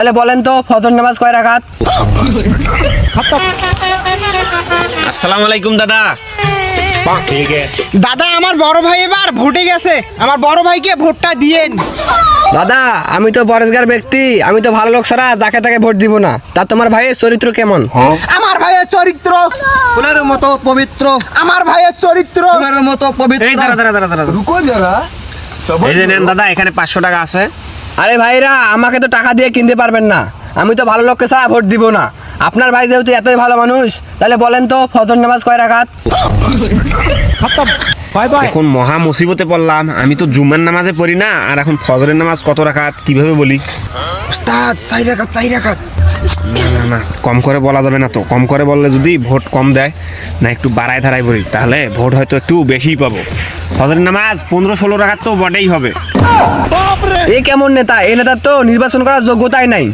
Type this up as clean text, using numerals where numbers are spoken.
তাহলে বলেন তো ফজর নামাজ কয় রাকাত? আসসালামু আলাইকুম দাদা। দাদা আমার বড় ভাই এবার ভোটে গেছে, আমার বড় ভাইকে ভোটটা দিয়েন। দাদা আমি তো পরেশগার ব্যক্তি, আমি তো ভালো লোক ছাড়া যাকে তাকে ভোট দিব না। তা তোমার ভাইয়ের চরিত্র কেমন? আমার ভাইয়ের চরিত্র ফুলের মতো পবিত্র, আমার ভাইয়ের চরিত্র ফুলের মতো পবিত্র। এই দাঁড়া রুকো যারা, এই যে নেন দাদা, এখানে 500 টাকা আছে। আরে ভাইরা, আমাকে তো টাকা দিয়ে কিনতে পারবেন না, আমি তো ভালো লোককে ছাড়া ভোট দিব না। আপনার ভাই যেহেতু এতই ভালো মানুষ, তাহলে বলেন তো ফজর নামাজ কয় রাকাত? এখন মহা মুসিবতে পড়লাম, আমি তো জুমার নামাজে পড়ি না, আর এখন ফজরের নামাজ কত রাকাত কিভাবে বলি? উস্তাদ 4 রাকাত 4 রাকাত। না কম করে বলা যাবে না তো, কম করে বললে যদি ভোট কম দেয় না, একটু বাড়ায় ধারায় পড়ি, তাহলে ভোট হয়তো একটু বেশিই পাবো। ফজরের নামাজ 15-16 রাকাত তো বটেই হবে। এ কেমন নেতা? এই নেতার তো নির্বাচন করার যোগ্যতাই নাই।